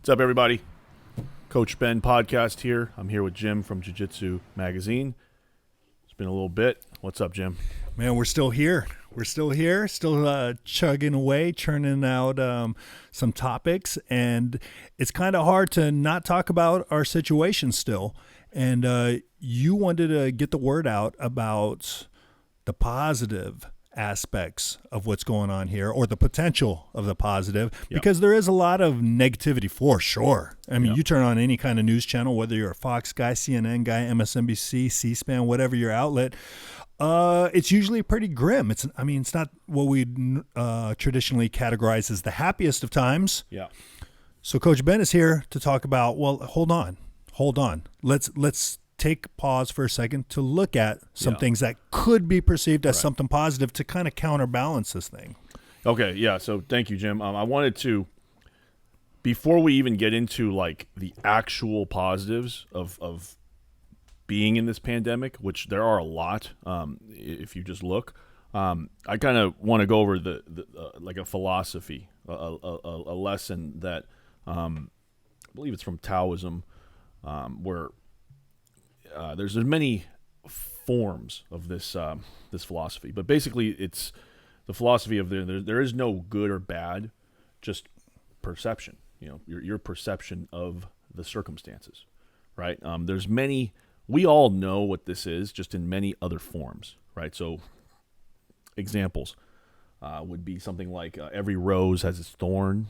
What's up, everybody? Coach Ben podcast here. I'm here with Jim from Jiu-Jitsu magazine. It's been a little bit. What's up, Jim? Man, we're still here. Still chugging away, churning out some topics. And it's kind of hard to not talk about our situation still. And you wanted to get the word out about the positive aspects of what's going on here, or the potential of the positive, because there is a lot of negativity for sure. I mean, you turn on any kind of news channel, whether you're a Fox guy, CNN guy, MSNBC, C-SPAN, whatever your outlet, it's usually pretty grim. It's not what we traditionally categorize as the happiest of times. Yeah. So Coach Ben is here to talk about, well, hold on. Let's take pause for a second to look at some things that could be perceived as something positive to kind of counterbalance this thing. Okay, yeah. So thank you, Jim. I wanted to, before we even get into like the actual positives of being in this pandemic, which there are a lot, if you just look, I kind of want to go over the like a philosophy, a lesson that I believe it's from Taoism, where there's many forms of this this philosophy, but basically it's the philosophy of there is no good or bad, just perception. You know, your perception of the circumstances, right? There's many. We all know what this is, just in many other forms, right? So examples would be something like every rose has its thorn.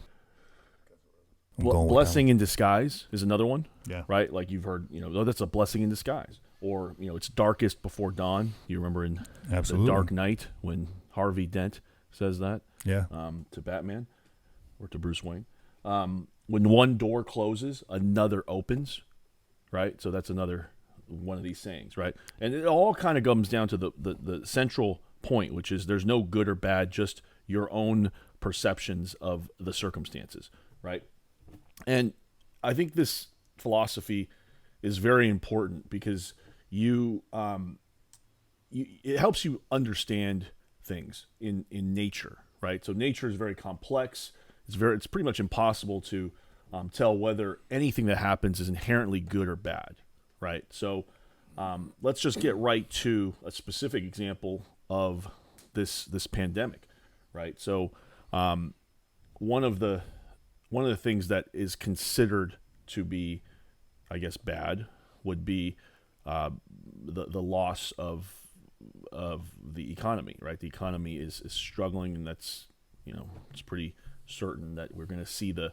Blessing in disguise is another one, right? Like you've heard, that's a blessing in disguise. Or, it's darkest before dawn. You remember in The Dark Knight when Harvey Dent says that to Batman or to Bruce Wayne. When one door closes, another opens, right? So that's another one of these sayings, right? And it all kind of comes down to the central point, which is there's no good or bad, just your own perceptions of the circumstances, right? And I think this philosophy is very important because it helps you understand things in nature, right? So nature is very complex. It's pretty much impossible to tell whether anything that happens is inherently good or bad, right? So let's just get right to a specific example of this pandemic, right? So one of the things that is considered to be, I guess, bad would be the loss of the economy, right? The economy is struggling, and that's, it's pretty certain that we're going to see the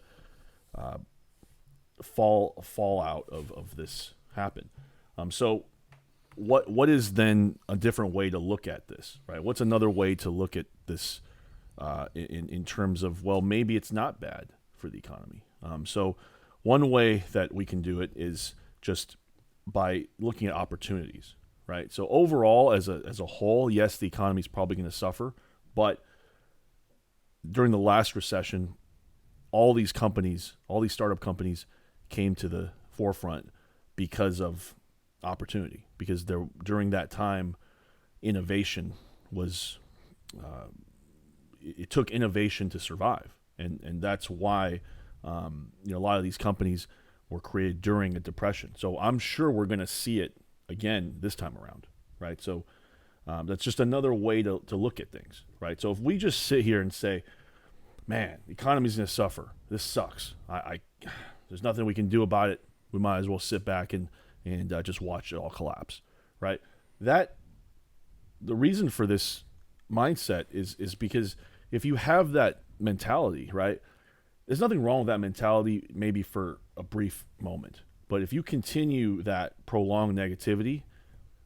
fallout of this happen. So what is then a different way to look at this, right? What's another way to look at this in terms of, well, maybe it's not bad for the economy. So one way that we can do it is just by looking at opportunities, right? So overall, as a whole, yes, the economy is probably going to suffer, but during the last recession, all these startup companies came to the forefront because of opportunity, because during that time, innovation was, it took innovation to survive. And that's why, a lot of these companies were created during a depression. So I'm sure we're going to see it again this time around, right? So that's just another way to look at things, right? So if we just sit here and say, man, the economy's going to suffer, this sucks, there's nothing we can do about it, we might as well sit back and just watch it all collapse, right? The reason for this mindset is because if you have that mentality, right, there's nothing wrong with that mentality maybe for a brief moment. But if you continue that prolonged negativity,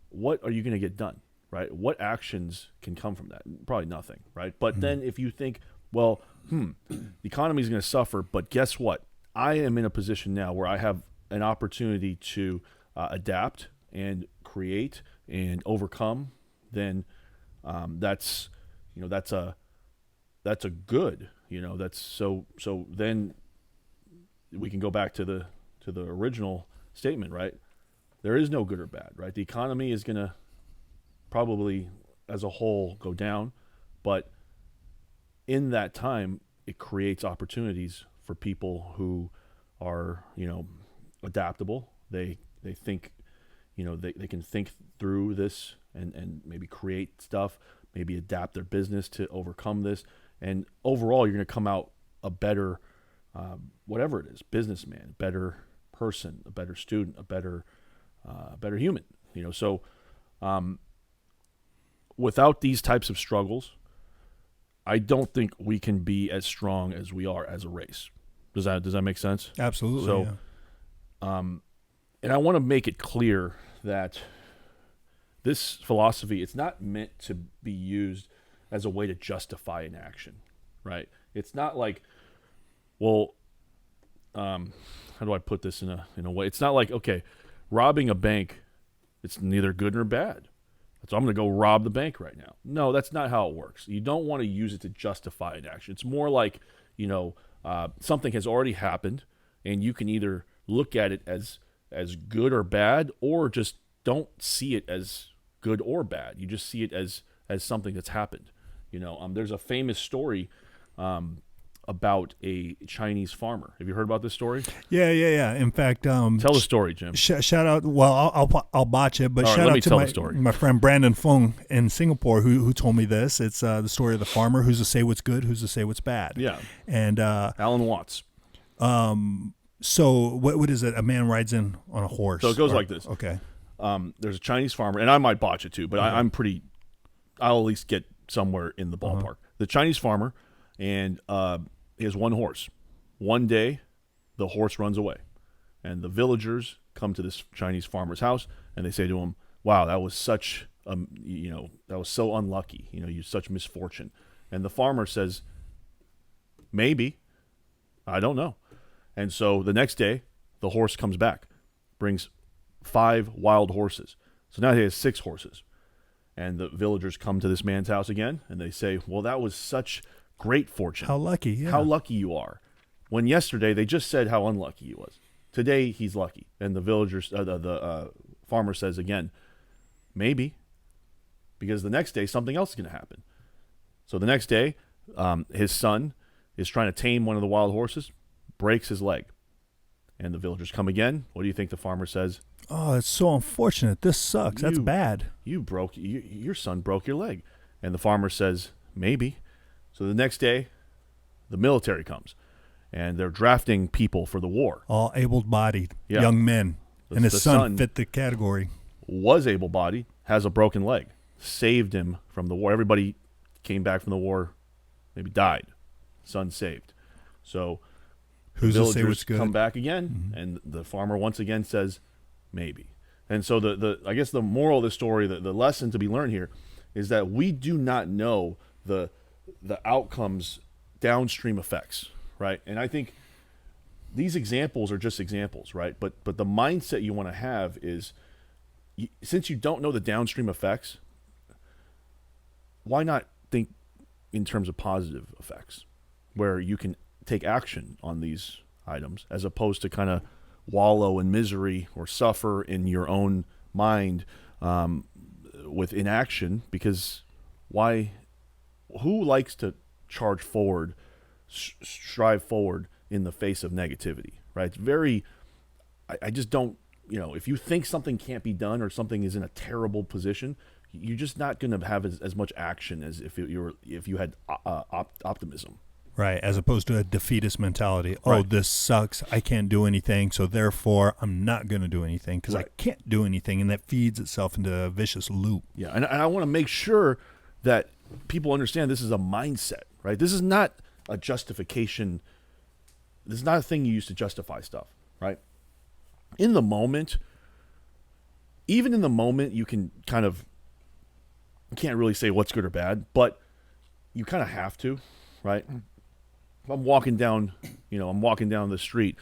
what are you going to get done, right? What actions can come from that? Probably nothing, right? But then if you think, well, the economy is going to suffer, but guess what? I am in a position now where I have an opportunity to adapt and create and overcome, then that's a good, that's so then we can go back to the original statement, right? There is no good or bad, right? The economy is going to probably as a whole go down, but in that time, it creates opportunities for people who are, adaptable. They think, they can think through this and maybe create stuff, maybe adapt their business to overcome this. And overall, you're going to come out a better, whatever it is, businessman, better person, a better student, a better human. So without these types of struggles, I don't think we can be as strong as we are as a race. Does that make sense? Absolutely. So, and I want to make it clear that this philosophy, it's not meant to be used as a way to justify an action, right? It's not like, well, how do I put this in a way? It's not like, okay, robbing a bank, it's neither good nor bad. So I'm going to go rob the bank right now. No, that's not how it works. You don't want to use it to justify an action. It's more like, something has already happened, and you can either look at it as good or bad, or just don't see it as good or bad. You just see it as something that's happened. There's a famous story about a Chinese farmer. Have you heard about this story? Yeah. In fact, tell the story, Jim. Shout out. Well, I'll botch it, but All right, shout let me out to tell the story. my friend Brandon Fung in Singapore who told me this. It's the story of the farmer who's to say what's good, who's to say what's bad. Yeah. And Alan Watts. So what is it? A man rides in on a horse. So it goes like this. Okay. There's a Chinese farmer, and I might botch it too, but I'll at least get somewhere in the ballpark. The Chinese farmer, and he has one horse. One day, the horse runs away, and the villagers come to this Chinese farmer's house, and they say to him, "Wow, that was such, that was so unlucky. You such misfortune." And the farmer says, "Maybe, I don't know." And so the next day, the horse comes back, brings 5 wild horses. So now he has 6 horses. And the villagers come to this man's house again, and they say, "Well, that was such great fortune. How lucky, yeah. How lucky you are. When yesterday they just said how unlucky he was. Today he's lucky." And the villagers, the farmer says again, "Maybe, because the next day something else is going to happen." So the next day, his son is trying to tame one of the wild horses, breaks his leg. And the villagers come again. What do you think the farmer says? "Oh, it's so unfortunate. This sucks. That's bad. Your son broke your leg." And the farmer says, "Maybe." So the next day, the military comes, and they're drafting people for the war. All able-bodied young men. And his son fit the category. Was able-bodied, has a broken leg. Saved him from the war. Everybody came back from the war, maybe died. Son saved. So who's the to say what's villagers good? come back again, and the farmer once again says, "Maybe." And so I guess the moral of the story, the lesson to be learned here, is that we do not know the outcomes, downstream effects, right? And I think these examples are just examples, right? But the mindset you want to have is, since you don't know the downstream effects, why not think in terms of positive effects, where you can take action on these items, as opposed to kind of wallow in misery or suffer in your own mind with inaction? Because who likes to charge forward, strive forward in the face of negativity, right? It's I just don't, if you think something can't be done or something is in a terrible position, you're just not going to have as much action as if you had optimism. Right, as opposed to a defeatist mentality. Right. Oh, this sucks. I can't do anything, so therefore I'm not going to do anything because I can't do anything, and that feeds itself into a vicious loop. Yeah, and I want to make sure that people understand this is a mindset, right? This is not a justification. This is not a thing you use to justify stuff, right? In the moment, even in the moment, you can you can't really say what's good or bad, but you kind of have to, right? If I'm walking down the street,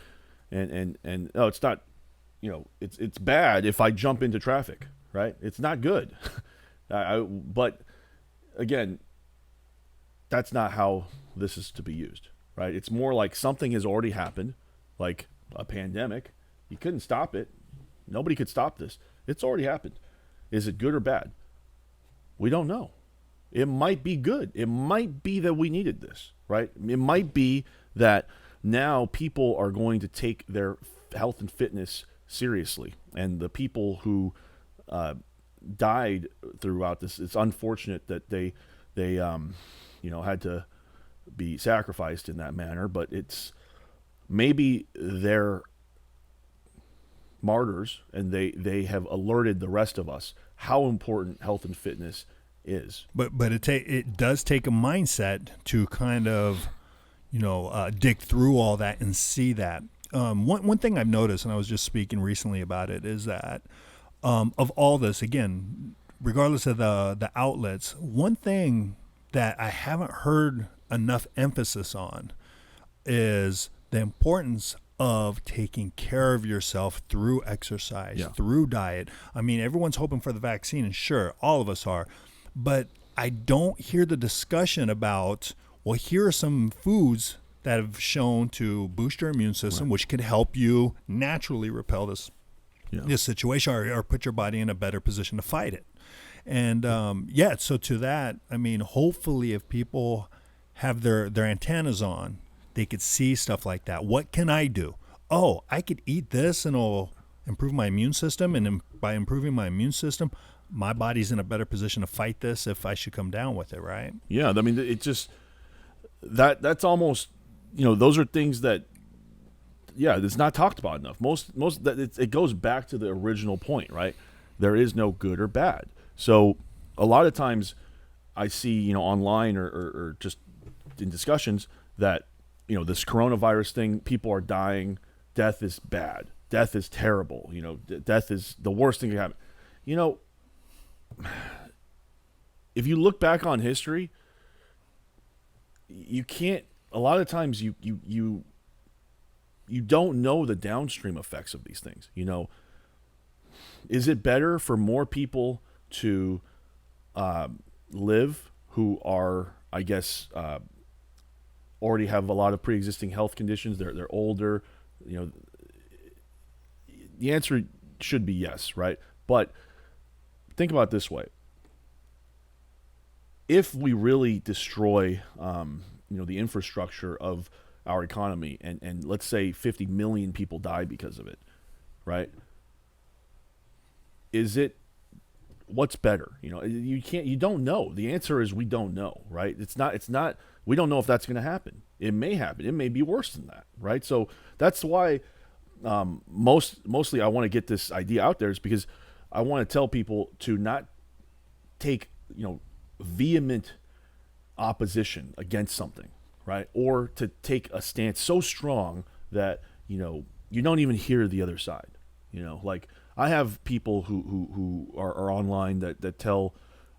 and no, it's not, it's bad if I jump into traffic, right? It's not good. But again, that's not how this is to be used, right? It's more like something has already happened, like a pandemic. You couldn't stop it. Nobody could stop this. It's already happened. Is it good or bad? We don't know. It might be good. It might be that we needed this, right? It might be that now people are going to take their health and fitness seriously. And the people who died throughout this, it's unfortunate that they had to be sacrificed in that manner, but it's maybe they're martyrs, and they have alerted the rest of us how important health and fitness is. But it does take a mindset to kind of dig through all that and see that. One thing I've noticed, and I was just speaking recently about it, is that of all this, again, regardless of the outlets, one thing that I haven't heard enough emphasis on is the importance of taking care of yourself through exercise, through diet. I mean, everyone's hoping for the vaccine, and sure, all of us are, but I don't hear the discussion about, well, here are some foods that have shown to boost your immune system, which could help you naturally repel this situation or put your body in a better position to fight it. And so to that, I mean, hopefully if people have their antennas on, they could see stuff like that. What can I do? Oh, I could eat this and it'll improve my immune system. And by improving my immune system, my body's in a better position to fight this if I should come down with it, right? Yeah, I mean, it just, that's almost, those are things that, it's not talked about enough. It goes back to the original point, right? There is no good or bad. So a lot of times I see, online or just in discussions that, this coronavirus thing, people are dying. Death is bad. Death is terrible. Death is the worst thing that can happen. If you look back on history, you can't, a lot of times you don't know the downstream effects of these things. Is it better for more people to live who are, I guess, already have a lot of pre-existing health conditions? They're older. The answer should be yes, right? But think about it this way: if we really destroy, the infrastructure of our economy, and let's say 50 million people die because of it, right? What's better? You don't know. The answer is we don't know, right? It's not, we don't know if that's going to happen. It may happen. It may be worse than that, right? So that's why mostly I want to get this idea out there, is because I want to tell people to not take, vehement opposition against something, right? Or to take a stance so strong that, you don't even hear the other side. Like I have people who are online that tell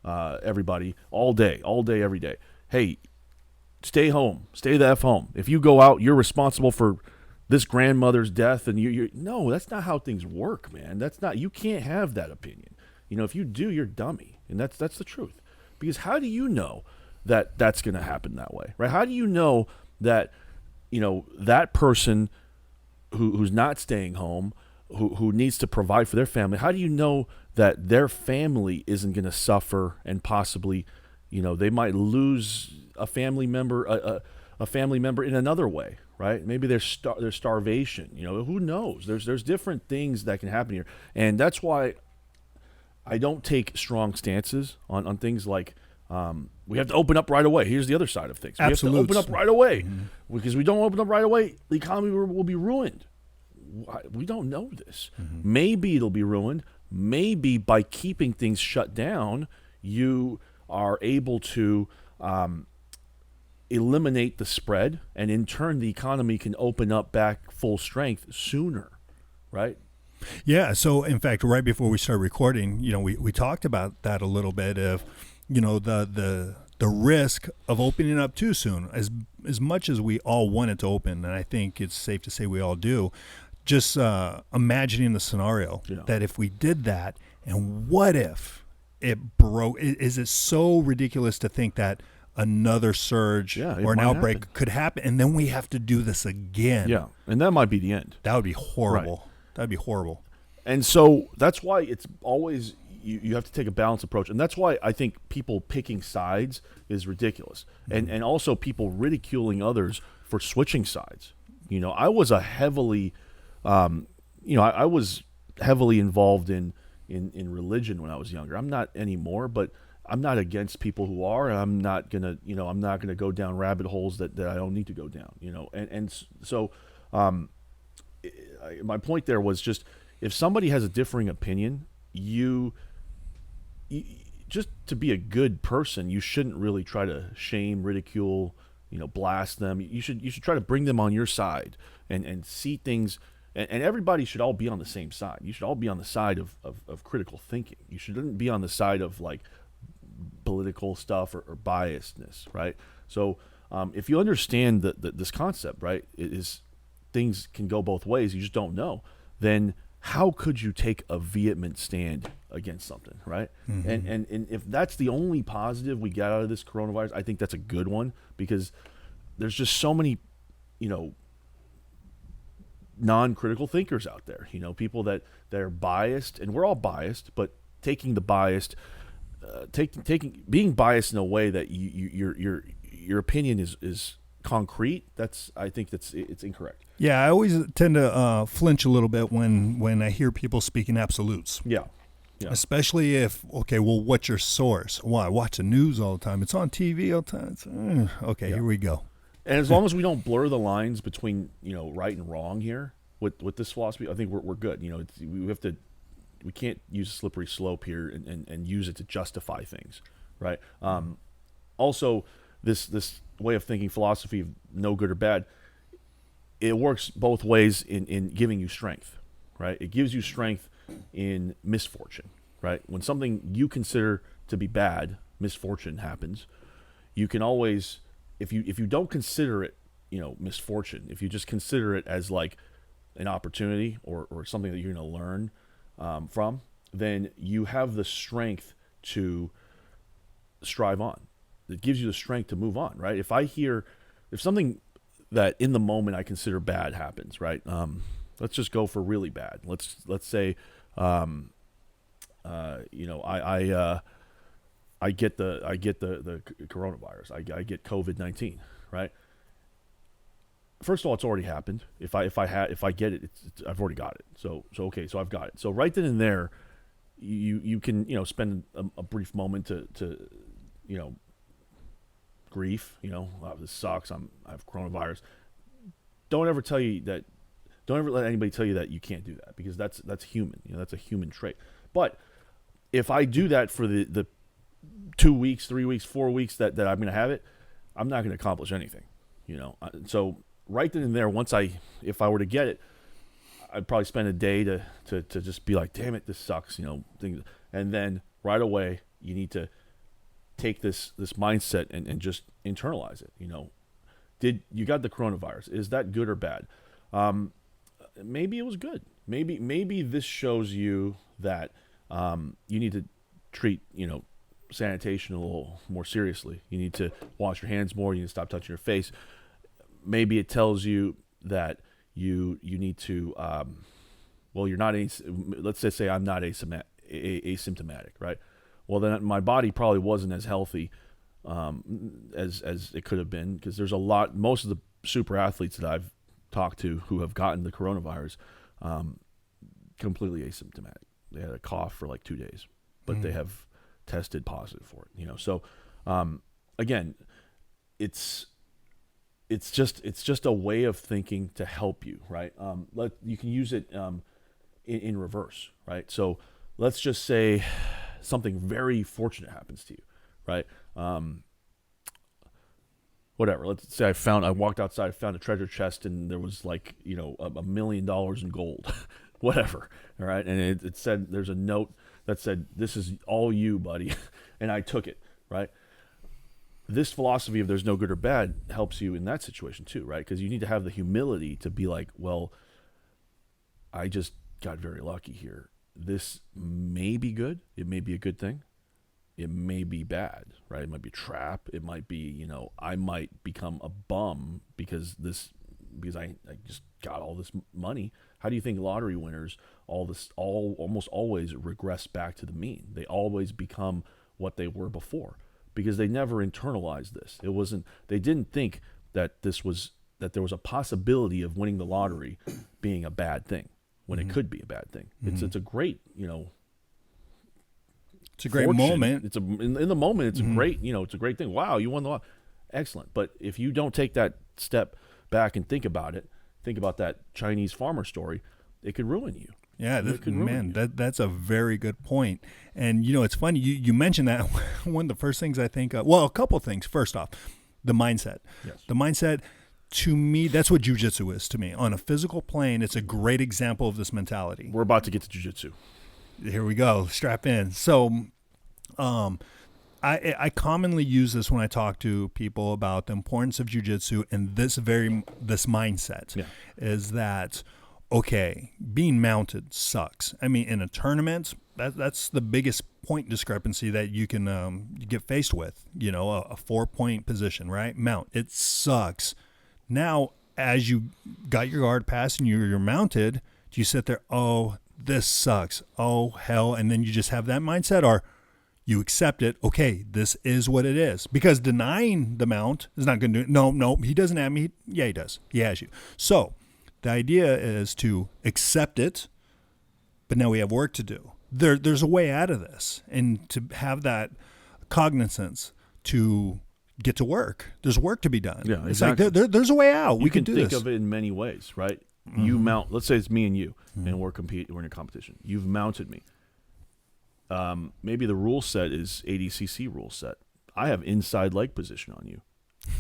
everybody all day, every day, hey, stay home, stay the F home. If you go out, you're responsible for this grandmother's death. And you're no, that's not how things work, man. You can't have that opinion. If you do, you're dummy. And that's the truth. Because how do you know that that's going to happen that way, right? How do you know that, that person who's not staying home, who needs to provide for their family, how do you know that their family isn't going to suffer and possibly, they might lose a family member in another way, right? Maybe there's starvation, who knows? There's different things that can happen here. And that's why I don't take strong stances on things like, we have to open up right away. Here's the other side of things. Absolutely. We have to open up right away. Mm-hmm. Because we don't open up right away, the economy will be ruined. We don't know this. Mm-hmm. Maybe it'll be ruined. Maybe by keeping things shut down, you are able to eliminate the spread, and in turn, the economy can open up back full strength sooner, right? Yeah. So, in fact, right before we started recording, we talked about that a little bit of, the risk of opening up too soon. As much as we all want it to open, and I think it's safe to say we all do, just imagining the scenario that if we did that, and what if it broke? Is it so ridiculous to think that another surge or an outbreak could happen, and then we have to do this again? Yeah, and that might be the end. That would be horrible. Right. That would be horrible. And so that's why it's always, you have to take a balanced approach. And that's why I think people picking sides is ridiculous. Mm-hmm. And also people ridiculing others for switching sides. I was a heavily, I was heavily involved in religion when I was younger. I'm not anymore, but I'm not against people who are, and I'm not gonna go down rabbit holes that I don't need to go down, so my point there was just, if somebody has a differing opinion, you just to be a good person, you shouldn't really try to shame, ridicule, blast them. You should try to bring them on your side and see things. And everybody should all be on the same side. You should all be on the side of critical thinking. You shouldn't be on the side of like political stuff or biasness, right? So if you understand this concept, right, it is things can go both ways. You just don't know. Then how could you take a vehement stand against something, right? Mm-hmm. And if that's the only positive we get out of this coronavirus, I think that's a good one, because there's just so many, non-critical thinkers out there, people that are biased, and we're all biased, but taking the biased, being biased in a way that your opinion is concrete. I think it's incorrect. Yeah, I always tend to flinch a little bit when I hear people speaking absolutes. Yeah. Especially if, okay, well, what's your source? Well, I watch the news all the time. It's on TV all the time. Okay, Here we go. And as long as we don't blur the lines between, right and wrong here with this philosophy, I think we're good. We can't use a slippery slope here and use it to justify things, right? Also, this way of thinking, philosophy of no good or bad, it works both ways in giving you strength, right? It gives you strength in misfortune, right? When something you consider to be bad, misfortune happens, you can always, if you don't consider it, misfortune, if you just consider it as like an opportunity or something that you're going to learn from, then you have the strength to strive on. It gives you the strength to move on, right? If something that in the moment I consider bad happens, right? Let's just go for really bad. Let's say, I get the coronavirus. I get COVID-19, right? First of all, it's already happened. If I get it, I've already got it. So I've got it. So right then and there, you can spend a brief moment to grief. This sucks. I have coronavirus. Don't ever let anybody tell you that you can't do that, because that's human. That's a human trait. But if I do that for the 2 weeks, 3 weeks, 4 weeks that I'm going to have it, I'm not going to accomplish anything. So right then and there, if I were to get it, I'd probably spend a day to just be like, damn it, this sucks. And then right away, you need to take this mindset and just internalize it. Did you got the coronavirus? Is that good or bad? Maybe it was good. Maybe this shows you that you need to treat sanitation a little more seriously. You need to wash your hands more. You need to stop touching your face. Maybe it tells you that you need to you're not let's just say I'm not asymptomatic, right? Well, then my body probably wasn't as healthy as it could have been, because there's most of the super athletes that I've talked to who have gotten the coronavirus completely asymptomatic. They had a cough for like 2 days, but they have tested positive for it. So again, it's just a way of thinking to help you, right? You can use it in reverse, right? So let's just say something very fortunate happens to you, right? Whatever. Let's say I walked outside, found a treasure chest, and there was like, $1 million in gold, whatever. All right. And it said, there's a note that said, this is all you, buddy. And I took it, right? This philosophy of there's no good or bad helps you in that situation too, right? Because you need to have the humility to be like, well, I just got very lucky here. This may be good. It may be a good thing. It may be bad, right? It might be a trap. It might be, I might become a bum because I just got all this money. How do you think lottery winners almost always regress back to the mean? They always become what they were before, because they never internalized this. They didn't think that this was that there was a possibility of winning the lottery being a bad thing when it could be a bad thing. It's a great, It's a great fortune. moment. It's in the moment. It's a great, it's a great thing. Wow, you won the lottery. Excellent. But if you don't take that step back and think about it, think about that Chinese farmer story, it could ruin you. Yeah, that's a very good point. And, it's funny. You mentioned that one of the first things I think of, well, a couple things. First off, the mindset. Yes. The mindset, to me, that's what jiu-jitsu is to me. On a physical plane, it's a great example of this mentality. We're about to get to jiu-jitsu. Here we go. Strap in. So I commonly use this when I talk to people about the importance of jiu-jitsu, and this mindset is that, okay, being mounted sucks. I mean, in a tournament, that's the biggest point discrepancy that you can get faced with. A 4-point position, right? Mount. It sucks. Now, as you got your guard pass and you're mounted, do you sit there, oh, this sucks, oh, hell, and then you just have that mindset, or you accept it, okay, this is what it is? Because denying the mount is not going to do it. No, he doesn't have me. Yeah, he does. He has you. So the idea is to accept it, but now we have work to do. There's a way out of this, and to have that cognizance to get to work. There's work to be done. Yeah, exactly. It's like there's a way out. We can do think this. of it in many ways, right? You mount. Let's say it's me and you, and we're in a competition. You've mounted me. Maybe the rule set is ADCC rule set. I have inside leg position on you.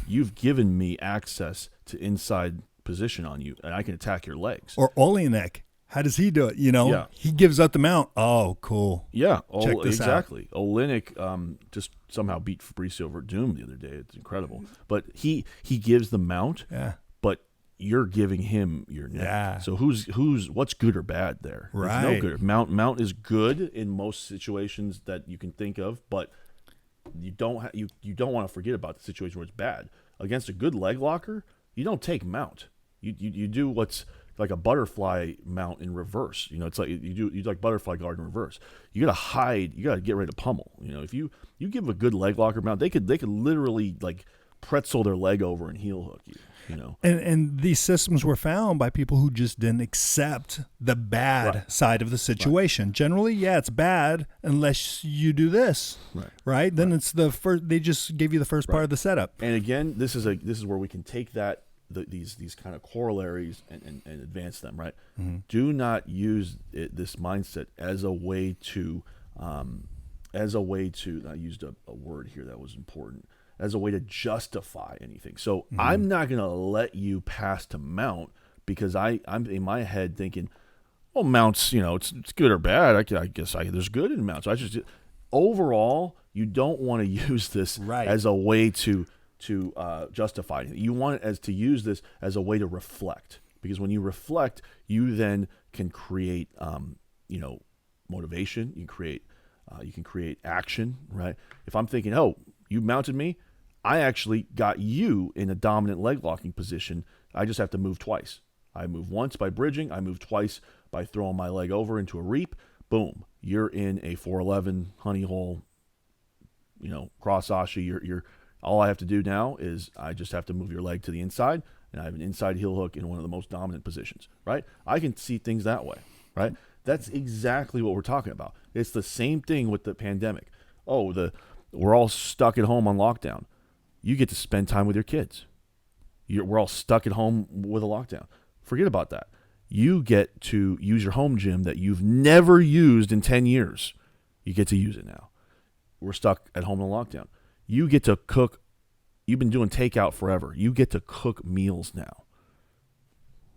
You've given me access to inside position on you, and I can attack your legs. Or Olenek. How does he do it? He gives up the mount. Oh, cool. Yeah, Check this exactly. Olenek just somehow beat Fabricio over Doom the other day. It's incredible. But he gives the mount. Yeah. But you're giving him your neck. Yeah. So what's good or bad there? Right. There's no good. Mount is good in most situations that you can think of, but you don't want to forget about the situation where it's bad. Against a good leg locker, you don't take mount. You do what's like a butterfly mount in reverse. It's like you do like butterfly guard in reverse. You gotta hide. You gotta get ready to pummel. If you give a good leg locker mount, they could literally like pretzel their leg over and heel hook you. And these systems were found by people who just didn't accept the bad side of the situation. Right. Generally, it's bad unless you do this. Right? Then it's the first. They just gave you the first part of the setup. And again, this is where we can take that. These kind of corollaries and advance them, right? Mm-hmm. Do not use this mindset as a way to I used a word here that was important, as a way to justify anything. So I'm not going to let you pass to mount because I'm in my head thinking, well, mounts, it's good or bad. I guess there's good in mounts. So overall, you don't want to use this as a way to justify it. You want it to use this as a way to reflect, because when you reflect, you then can create, motivation. You can create action, right? If I'm thinking, oh, you mounted me, I actually got you in a dominant leg locking position. I just have to move twice. I move once by bridging. I move twice by throwing my leg over into a reap. Boom, you're in a 411 honey hole. Cross ashi. You're all I have to do now is I just have to move your leg to the inside, and I have an inside heel hook in one of the most dominant positions, right? I can see things that way, right? That's exactly what we're talking about. It's the same thing with the pandemic. We're all stuck at home on lockdown. You get to spend time with your kids. We're all stuck at home with a lockdown. Forget about that. You get to use your home gym that you've never used in 10 years. You get to use it now. We're stuck at home in a lockdown. You get to cook. You've been doing takeout forever. You get to cook meals now.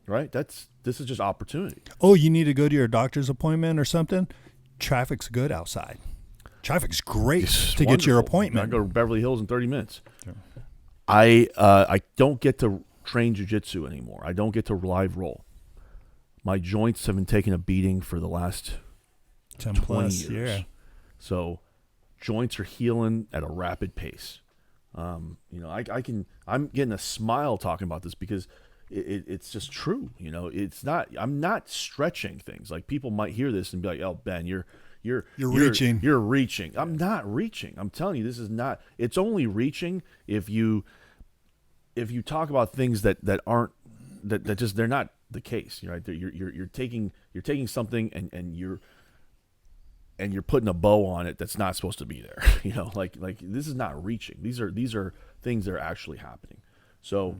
Right? This is just opportunity. Oh, you need to go to your doctor's appointment or something? Traffic's good outside. Traffic's great to get your appointment. I go to Beverly Hills in 30 minutes. Sure. I don't get to train jiu-jitsu anymore. I don't get to live roll. My joints have been taking a beating for the last 10 20 plus years. Yeah. So joints are healing at a rapid pace. I'm getting a smile talking about this because it's just true. I'm not stretching things. Like, people might hear this and be like, "Oh, Ben, you're reaching. You're reaching." I'm not reaching. I'm telling you, this is not. It's only reaching if you if you talk about things that aren't that just they're not the case, right? You're taking something and you're putting a bow on it that's not supposed to be there. Like this is not reaching. These are things that are actually happening. So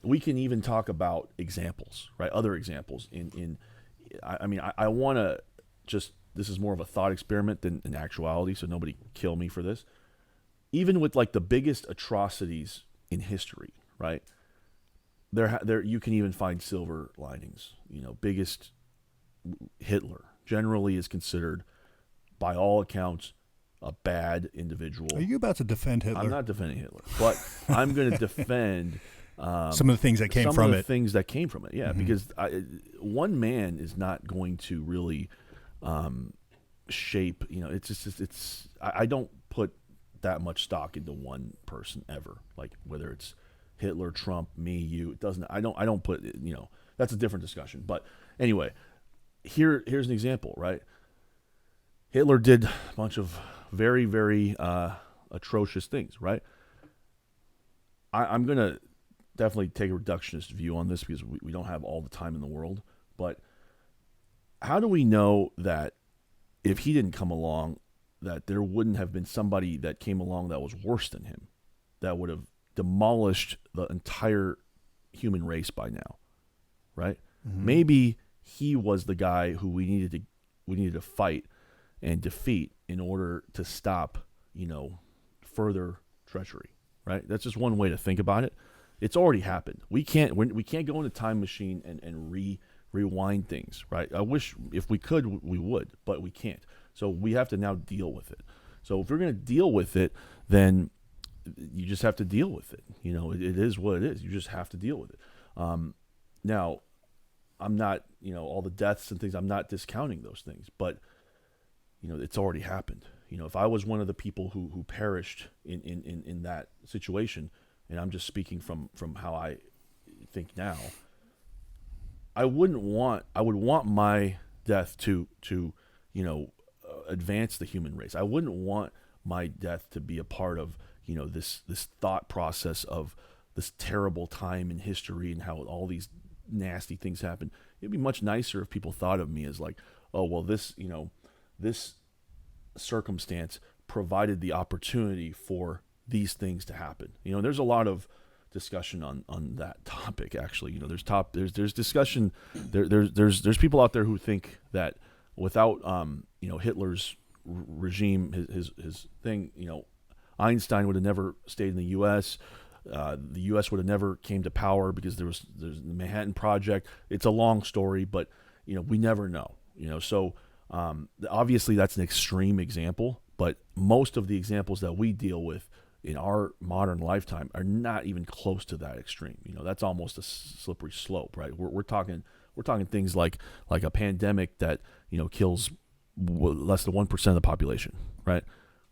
we can even talk about examples, right? Other examples I want to just, this is more of a thought experiment than an actuality, so nobody kill me for this. Even with like the biggest atrocities in history, right? There you can even find silver linings. Biggest, Hitler generally is considered, by all accounts, a bad individual. Are you about to defend Hitler? I'm not defending Hitler, but I'm going to defend some of the things that came from it. Things that came from it, yeah. Mm-hmm. Because one man is not going to really shape. I don't put that much stock into one person ever. Like whether it's Hitler, Trump, me, you. It doesn't. I don't put. That's a different discussion. But anyway, here's an example, right? Hitler did a bunch of very, very atrocious things, right? I'm going to definitely take a reductionist view on this because we don't have all the time in the world. But how do we know that if he didn't come along, that there wouldn't have been somebody that came along that was worse than him, that would have demolished the entire human race by now, right? Mm-hmm. Maybe he was the guy who we needed to fight and defeat in order to stop, further treachery, right? That's just one way to think about it. It's already happened. We can't go in a time machine and rewind things, right? I wish if we could, we would, but we can't. So we have to now deal with it. So if we're going to deal with it, then you just have to deal with it. It is what it is. You just have to deal with it. Now, I'm not, all the deaths and things, I'm not discounting those things, but it's already happened. If I was one of the people who perished in that situation, and I'm just speaking from how I think now, I would want my death to advance the human race. I wouldn't want my death to be a part of, this thought process of this terrible time in history and how all these nasty things happen. It'd be much nicer if people thought of me as like, oh, well, this circumstance provided the opportunity for these things to happen. There's a lot of discussion on that topic. Actually, there's discussion. There's people out there who think that without Hitler's regime, his thing, Einstein would have never stayed in the U.S. The U.S. would have never came to power because there's the Manhattan Project. It's a long story, but we never know. So obviously that's an extreme example, but most of the examples that we deal with in our modern lifetime are not even close to that extreme. That's almost a slippery slope, right? We're talking things like a pandemic that kills less than 1% of the population, right?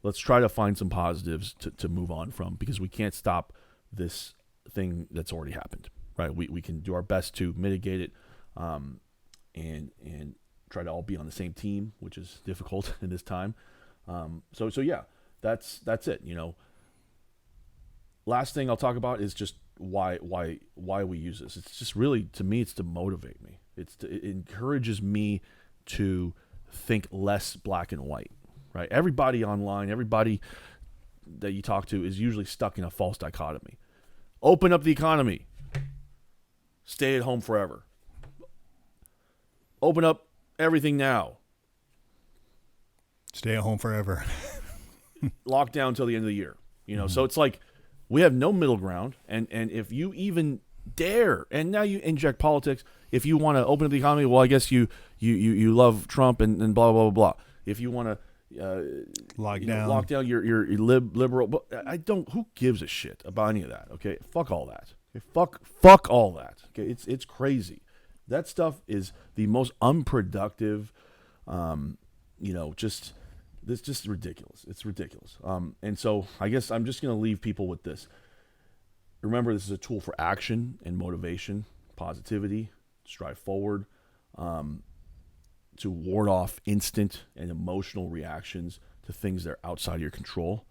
Let's try to find some positives to move on from, because we can't stop this thing that's already happened, right? We can do our best to mitigate it, and try to all be on the same team, which is difficult in this time. So yeah, that's it. Last thing I'll talk about is just why we use this. It's just really, to me, it's to motivate me. It encourages me to think less black and white, right? Everybody online, everybody that you talk to is usually stuck in a false dichotomy. Open up the economy. Stay at home forever. Open up everything now. Stay at home forever. Lockdown until the end of the year. So it's like we have no middle ground. And if you even dare, and now you inject politics, if you want to open up the economy, well, I guess you love Trump and blah, blah, blah, blah. If you want to lock down your liberal, but who gives a shit about any of that? Okay. Fuck all that. Okay? Fuck all that. Okay. It's crazy. That stuff is the most unproductive, it's just ridiculous. It's ridiculous. And so I guess I'm just going to leave people with this. Remember, this is a tool for action and motivation, positivity, strive forward, to ward off instant and emotional reactions to things that are outside of your control.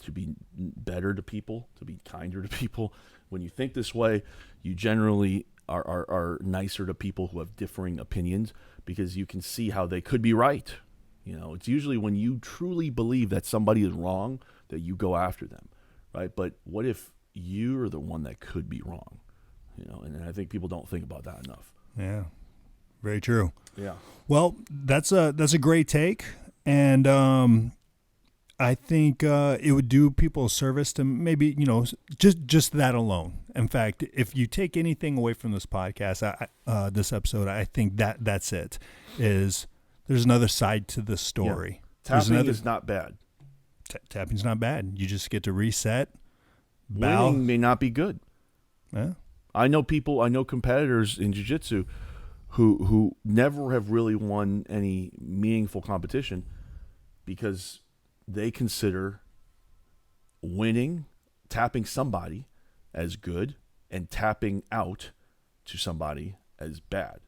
to be better to people, to be kinder to people. When you think this way, you generally are nicer to people who have differing opinions because you can see how they could be right. It's usually when you truly believe that somebody is wrong that you go after them, right? But what if you're the one that could be wrong? And I think people don't think about that enough. Yeah, very true. Yeah. Well, that's a great take, and I think it would do people a service to maybe just that alone. In fact, if you take anything away from this podcast, this episode, I think that's it. There's another side to the story. Yeah. Tapping is not bad. Tapping's not bad. You just get to reset. Bow. Winning may not be good. Yeah. I know competitors in jiu-jitsu who never have really won any meaningful competition because they consider tapping somebody as good and tapping out to somebody as bad.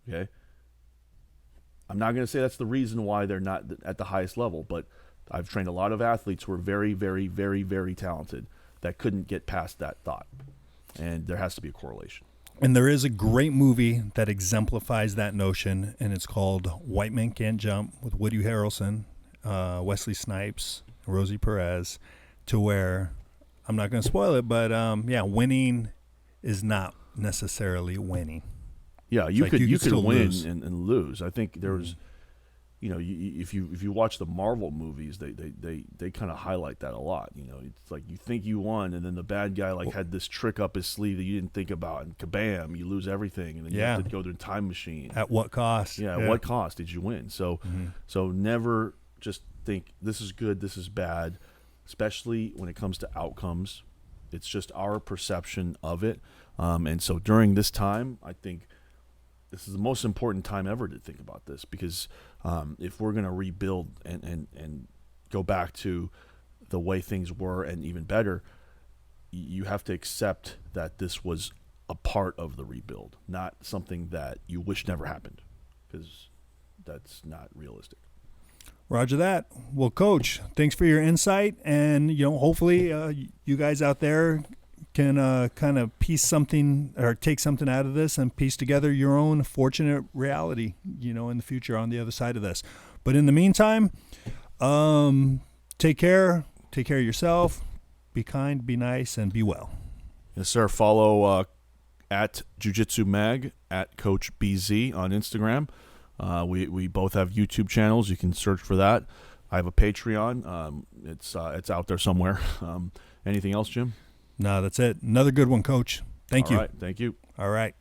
Okay? I'm not going to say that's the reason why they're not at the highest level, but I've trained a lot of athletes who are very, very, very, very talented that couldn't get past that thought. And there has to be a correlation. And there is a great movie that exemplifies that notion, and it's called White Men Can't Jump with Woody Harrelson, Wesley Snipes, Rosie Perez, to where, I'm not going to spoil it, but winning is not necessarily winning. Yeah, you could win and lose. I think there was, if you watch the Marvel movies, they kind of highlight that a lot. It's like you think you won, and then the bad guy had this trick up his sleeve that you didn't think about, and kabam, you lose everything, and then you have to go to a time machine. At what cost? Yeah, at what cost did you win? So, so never just think this is good, this is bad, especially when it comes to outcomes. It's just our perception of it, and so during this time, I think this is the most important time ever to think about this because if we're going to rebuild and go back to the way things were and even better, you have to accept that this was a part of the rebuild, not something that you wish never happened, because that's not realistic. Roger that. Well, Coach, thanks for your insight, and hopefully you guys out there can kind of piece something or take something out of this and piece together your own fortunate reality, in the future on the other side of this. But in the meantime, take care of yourself, be kind, be nice, and be well. Yes, sir. Follow at Jiu-Jitsu Mag, at Coach BZ on Instagram. We both have YouTube channels. You can search for that. I have a Patreon. It's out there somewhere. Anything else, Jim? No, that's it. Another good one, Coach. Thank you. All right. Thank you. All right.